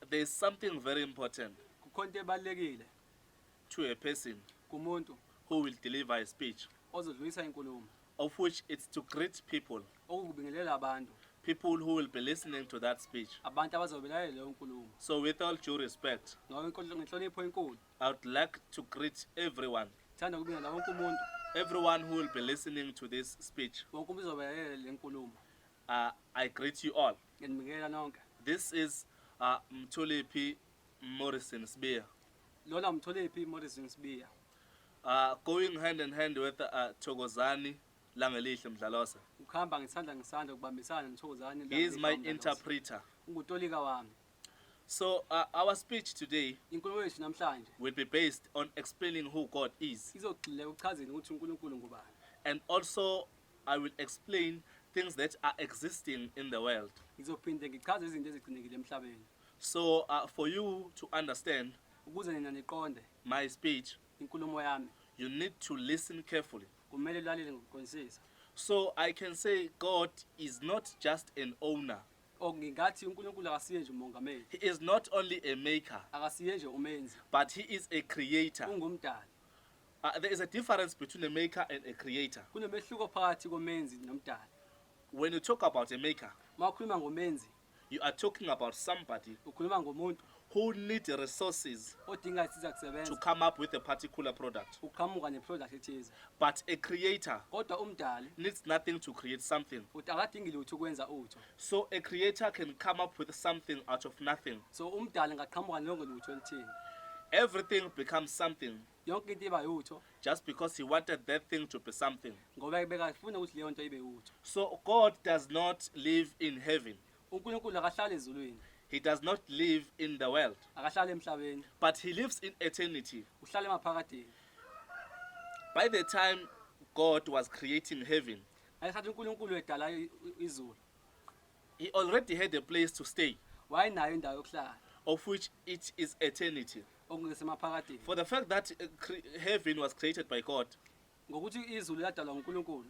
There is something very important kukhona into ebalekile to a person kumuntu who will deliver a speech, ozodlulisa inkulumo of which it's to greet people, okubingelela abantu people who will be listening to that speech. abantu abazobelalela leyo nkulumo. So with all due respect, Ngenhlonipho enkulu I would like to greet everyone, thanda ukubingelela wonke umuntu everyone who will be listening to this speech. wonke umuntu uzobelalela le nkulumo. I greet you all. Nginibingelela nonke. This is Mthulephi Morrison Spear. Lona Mthulephi Morrison Spear. Going hand in hand with Thokozani Langelihle Mdlalosa. Ukuhamba ngesandla ukubambisana noThokozani. He is my interpreter. Ungutolika wami. So our speech today inkulumo yethu namhlanje will be based on explaining who God is. Izogxila ukuchazeni ukuthi uNkulunkulu ngubani. And also I will explain things that are existing in the world. Ngizophinde ngichaze izinto ezigcinekile emhlabeni. So for you to understand ukuze nina niqonde my speech, inkulumo yami, you need to listen carefully. Kumele ulalele ngokuqondisisa. So I can say God is not just an owner. Ngingathi uNkulunkulu akasiye nje umongameli. He is not only a maker, akasiye nje umenzi, but he is a creator. Ungumdali. There is a difference between a maker and a creator. Kunomehluko phakathi komenzi nomdali. When you talk about a maker, Mawukhuluma ngomenzi, you are talking about somebody ukhuluma ngomuntu who needs resources odinga isiza kusebenza to come up with a particular product. uqhamuka neproduct ethize. But a creator Kodwa umdali needs nothing to create something. akadingi lutho ukwenza utho. So a creator can come up with something out of nothing. So umdali ngaqhamuka nonke lutho elithini. Everything becomes something Yonke into iba yutho just because he wanted that thing to be something. ngoba bekafuna ukuthi leyo nto ibe utho. So God does not live in heaven. uNkulunkulu akahlala ezulwini, He does not live in the world, akahlala emhlabeni, but he lives in eternity. uhlala emaphakadeni. By the time God was creating heaven, Ayisathi uNkulunkulu edala izulu, he already had a place to stay, wayenayo indawo yokuhlala of which it is eternity. okungesemaphakadeni. For the fact that heaven was created by God, Ngokuthi izulu ladalwa uNkulunkulu,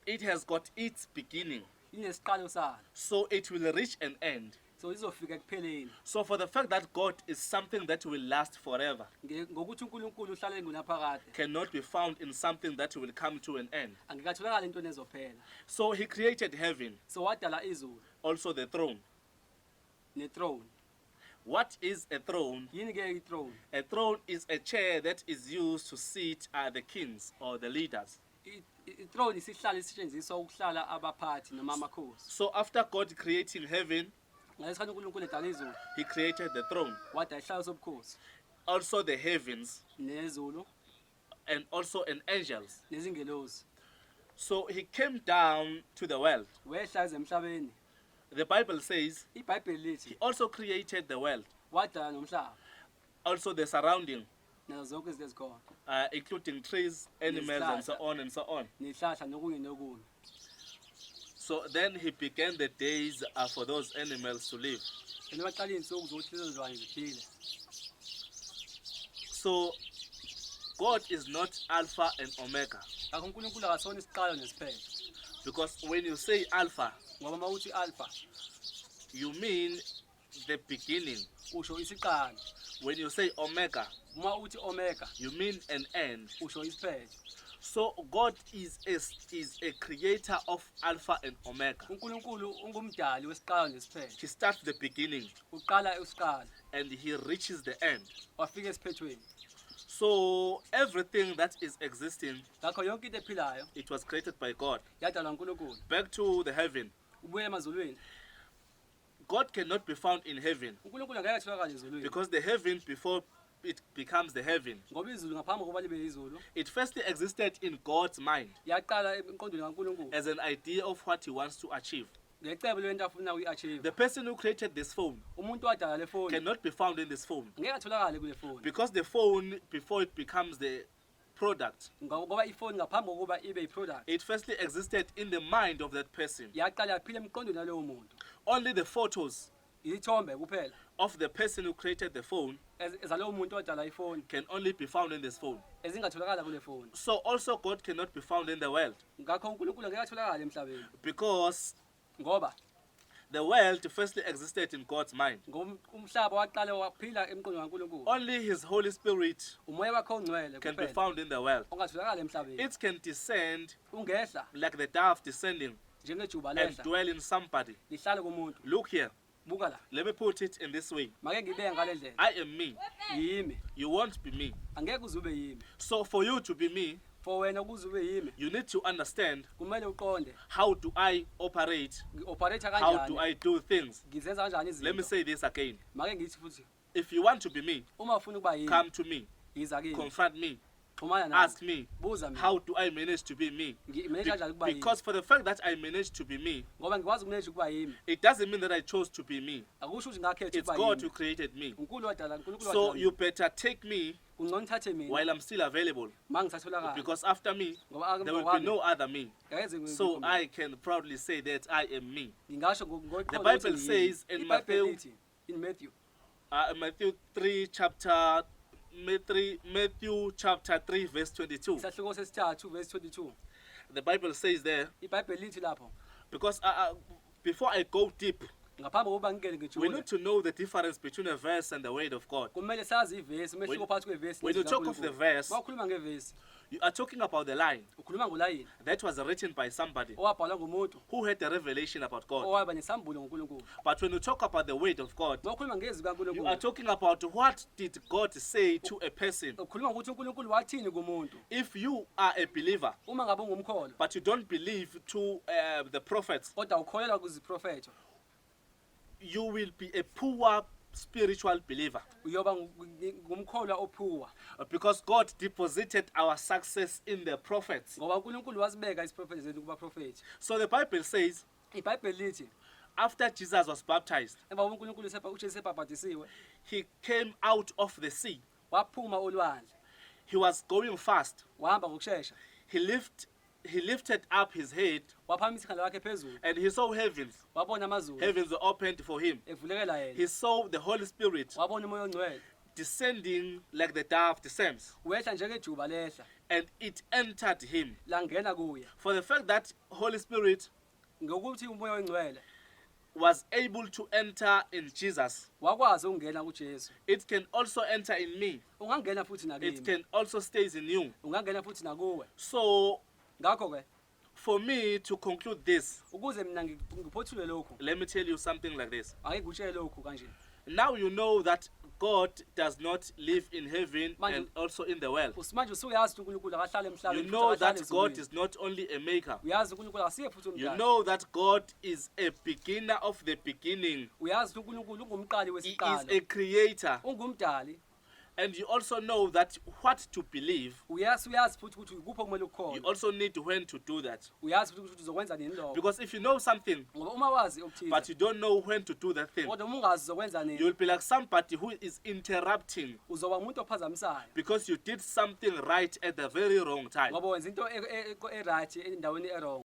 it has got its beginning, inesiqalo salo, so it will reach an end. so izofika ekupheleni. So for the fact that God is something that will last forever, Ngokuthi uNkulunkulu uhlala ngunaphakade, cannot be found in something that will come to an end. angikatholakala into ezophela. So he created heaven, So wadala izulu also the throne. nethrone. What is a throne? Yini ke ithrone? A throne is a chair that is used to sit the kings or the leaders. Ithrone isihlalo esisetshenziswa ukuhlala abaphathi noma amakhosi. So after God creating heaven, Ngesikhathi uNkulunkulu edala izulu, he created the throne, wadala isihlalo sobukhosi, also the heavens, nezulu, and also an angels. nezingelosi. So he came down to the world. Wehla emhlabeni. The Bible says iBhayibheli he lithi also created the world, wadala nomhlaba also the surrounding, nazo zonke izinto ezikhona, including trees, animals, and so on and so on. nezihlahla nokunye nokunye. So then he began the days for those animals to live. Yena baqala izinsuku zokuthi lezo zilwane ziphile. So God is not Alpha and Omega, Akho uNkulunkulu akasona isiqalo nesiphelo. because when you say Alpha, Ngoba mawuthi alpha, you mean the beginning. usho isiqalo. When you say Omega, Uma uthi omega, you mean an end. usho isiphelo. So God is a creator of Alpha and Omega. uNkulunkulu ungumdali wesiqalo nesiphelo. He starts the beginning Uqala isiqalo, and he reaches the end. wafika esiphethweni. So everything that is existing, Ngakho yonke into ephilayo it was created by God. yadalwa uNkulunkulu. Back to the heaven. Ubuye emazulwini, God cannot be found in heaven, uNkulunkulu angeke atholakale ezulwini. because the heaven, before it becomes the heaven, Ngoba izulu ngaphambi kokuba libe izulu, it first existed in God's mind yaqala emqondweni kaNkulunkulu. as an idea of what he wants to achieve. Ngecebo lento afuna ukuyi-achieve. The person who created this phone Umuntu wadala le phone cannot be found in this phone, ngeke atholakale kule phone. because the phone, before it becomes the product, Ngoba ifoni ngaphambi kokuba ibe yi-product, it firstly existed in the mind of that person. yaqala yaphila emqondweni yalowo muntu. Only the photos Izithombe kuphela of the person who created the phone ezalowo muntu wadala ifoni can only be found in this phone. ezingatholakala kule phone. So also God cannot be found in the world, Ngakho uNkulunkulu ngeke atholakale emhlabeni. because Ngoba The world firstly existed in God's mind. Umhlaba waqala waphila emqondweni kaNkulunkulu. Only His Holy Spirit Umoya wakhe ongcwele can be kuphela found in the world. ongatholakala emhlabeni. It can descend Ungehla like the dove descending njengejuba and lehla dwell in somebody. lihlale kumuntu. Look here. Buka la. Let me put it in this way. Make ngibeke ngale ndlela. I am me. Yimi. You won't be me. Angeke uzube yimi. So for you to be me, For wena ukuze ube yimi you need to understand kumele uqonde how do I operate, ngi-operate how do kanjani. I do things. Ngizenza kanjani Let me izinto. say this again. Make ngithi futhi If you want to be me, uma ufuna ukuba yimi come to me, yiza kimi. confront me, Xhumana nami. ask me, Buza mina. how do I manage to be me? Manage kanjani ukuba yimi. Because for the fact that I managed to be me, Ngoba ngikwazi ukunage ukuba yimi. it doesn't mean that I chose to be me. Akusho ukuthi ngakhetha It's ukuba God yimi. who created me. uNkulunkulu wadala uNkulunkulu So wadala. you better take me Ungcono uthathe mina while I'm still available. mangisatholakala. Because after me, Ngoba there will be no other me. ngeke So I can proudly say that I am me. ngingasho The Bible says in Matthew, in Matthew Matthew 3 chapter Matthew chapter 3 verse 22. isahluko sesithathu verse 22 The Bible says there, iBhayibheli lithi lapho because before I go deep, ngaphambi kokuba ngingene we ngijule need to know the difference between a verse and the word of God. kumele sazi ivesi umehluko phakathi kwevesi When you talk of the verse, mawukhuluma ngevesi you are talking about the line ukhuluma ngolayini that was written by somebody owabhalwa ngumuntu who had a revelation about God. owaba nesambulo ngoNkulunkulu. But when you talk about the word of God, Mawukhuluma ngezwi you are kaNkulunkulu talking about what did God say to a person. ukhuluma ukuthi uNkulunkulu wathini kumuntu. If you are a believer, Uma ngabe ungumkholo but you don't believe to the prophets, kodwa ukholelwa kuziprofeto you will be a poor spiritual believer. uyoba ngumkholwa ophuwa Because God deposited our success in the prophets. ngoba uNkulunkulu wasibeka isiprofeto zethu kuba profethi. So the Bible says, iBhayibheli lithi after Jesus was baptized, emva uNkulunkulu uJesu sebhaphathisiwe he came out of the sea. waphuma olwandle He was going fast. wahamba ngokusheshsha He lifted up his head waphakamisa ikhanda lakhe phezulu and he saw heavens. wabona amazulu Heavens were opened for him. evulekela yena He saw the Holy Spirit wabona umoya ongcwele descending like the dove descends, wehla njengejuba lehla and it entered him. langena kuye For the fact that Holy Spirit ngokuthi umoya ongcwele was able to enter in Jesus, wakwazi ukungena kuJesu it can also enter in me. ungangena futhi It nakimi can also stay in you. ungangena futhi nakuwe. So Ngakho ke for me to conclude this, ukuze mina ngiphothule lokhu let me tell you something like this. ake ngikutshele lokhu kanje. Now you know that God does not live in heaven Manje- and also in the world. Usimanje usuyazi ukuthi uNkulunkulu akahlala emhlabeni. You futhi know akahlale that God ezulwini. is not only a maker. Uyazi uNkulunkulu asiye futhi You umdali. know that God is a beginner of the beginning. Uyazi ukuthi uNkulunkulu ungumqali He is wesiqalo. a creator. Ungumdali. And you also know that what to believe, Uyazi futhi ukuthi ukuphi okumele you ukukholwa. also need when to do that. Uyazi futhi ukuthi uzokwenza nini lokho. Because if you know something, Ngoba uma wazi but okuthile you don't know when to do that thing, kodwa uma ungazi uzokwenza you nini will be like somebody who is interrupting uzoba umuntu ophazamisayo. because you did something right at the very wrong time. Ngoba wenza into right endaweni errong.